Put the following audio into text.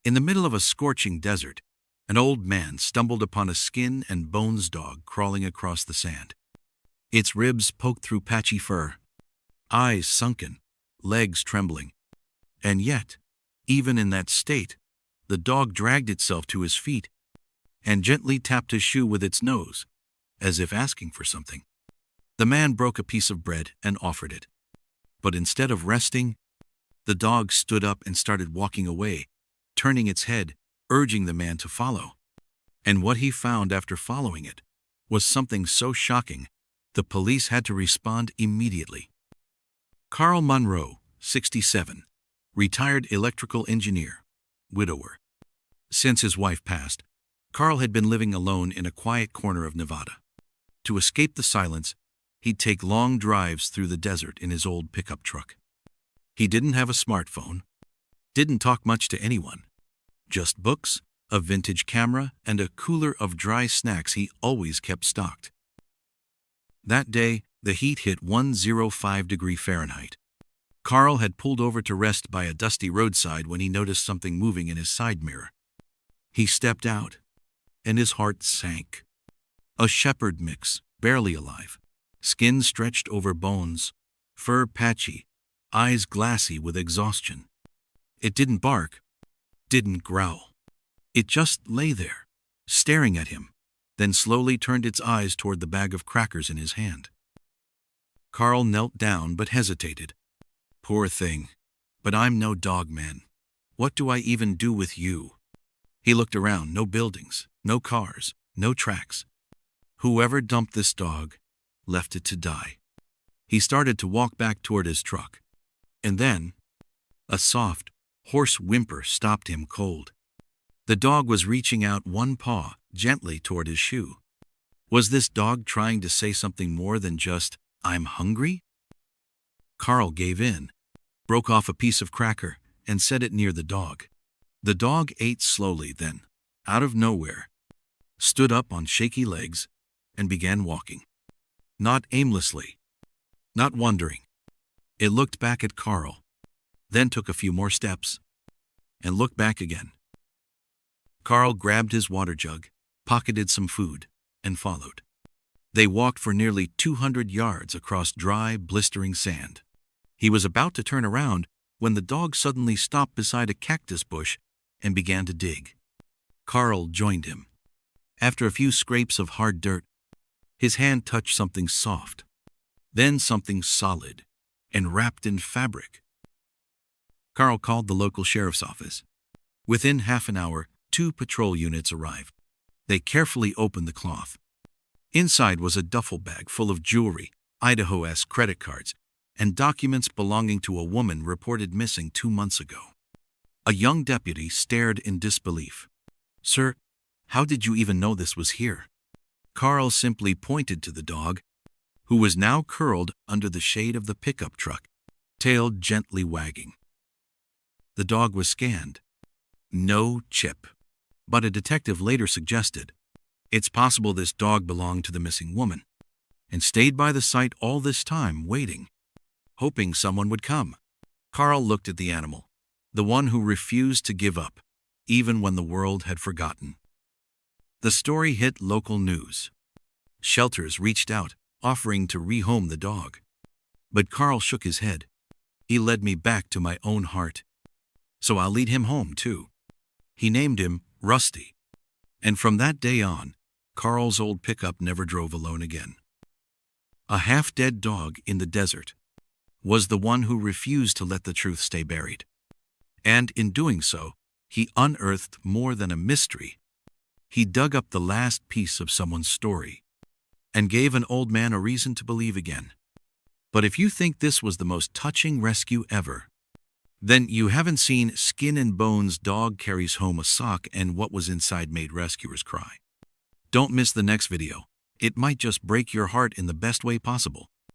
In the middle of a scorching desert, an old man stumbled upon a skin and bones dog crawling across the sand. Its ribs poked through patchy fur, eyes sunken, legs trembling. And yet, even in that state, the dog dragged itself to his feet and gently tapped his shoe with its nose, as if asking for something. The man broke a piece of bread and offered it. But instead of resting, the dog stood up and started walking away, turning its head, urging the man to follow. And what he found after following it was something so shocking, the police had to respond immediately. Carl Monroe, 67, retired electrical engineer, widower. Since his wife passed, Carl had been living alone in a quiet corner of Nevada. To escape the silence, he'd take long drives through the desert in his old pickup truck. He didn't have a smartphone, didn't talk much to anyone, just books, a vintage camera, and a cooler of dry snacks he always kept stocked. That day, the heat hit 105 degrees Fahrenheit. Carl had pulled over to rest by a dusty roadside when he noticed something moving in his side mirror. He stepped out, and his heart sank. A shepherd mix, barely alive, skin stretched over bones, fur patchy, eyes glassy with exhaustion. It didn't bark, didn't growl. It just lay there, staring at him, then slowly turned its eyes toward the bag of crackers in his hand. Carl knelt down but hesitated. Poor thing, but I'm no dog man. What do I even do with you? He looked around, no buildings, no cars, no tracks. Whoever dumped this dog left it to die. He started to walk back toward his truck. And then, a soft, hoarse whimper stopped him cold. The dog was reaching out one paw gently toward his shoe. Was this dog trying to say something more than just, "I'm hungry"? Carl gave in, broke off a piece of cracker, and set it near the dog. The dog ate slowly then, out of nowhere, stood up on shaky legs, and began walking. Not aimlessly, not wondering. It looked back at Carl, then took a few more steps, and looked back again. Carl grabbed his water jug, pocketed some food, and followed. They walked for nearly 200 yards across dry, blistering sand. He was about to turn around when the dog suddenly stopped beside a cactus bush and began to dig. Carl joined him. After a few scrapes of hard dirt, his hand touched something soft, then something solid and wrapped in fabric. Carl called the local sheriff's office. Within half an hour, 2 patrol units arrived. They carefully opened the cloth. Inside was a duffel bag full of jewelry, Idaho-esque credit cards, and documents belonging to a woman reported missing 2 months ago. A young deputy stared in disbelief. "Sir, how did you even know this was here?" Carl simply pointed to the dog, who was now curled under the shade of the pickup truck, tail gently wagging. The dog was scanned. No chip. But a detective later suggested, it's possible this dog belonged to the missing woman, and stayed by the site all this time waiting, hoping someone would come. Carl looked at the animal, the one who refused to give up, even when the world had forgotten. The story hit local news. Shelters reached out, offering to rehome the dog. But Carl shook his head. He led me back to my own heart. So I'll lead him home, too. He named him Rusty. And from that day on, Carl's old pickup never drove alone again. A half-dead dog in the desert was the one who refused to let the truth stay buried. And in doing so, he unearthed more than a mystery. He dug up the last piece of someone's story and gave an old man a reason to believe again. But if you think this was the most touching rescue ever, then you haven't seen Skin and Bones Dog Carries Home a Sock and What Was Inside Made Rescuers Cry. Don't miss the next video. It might just break your heart in the best way possible.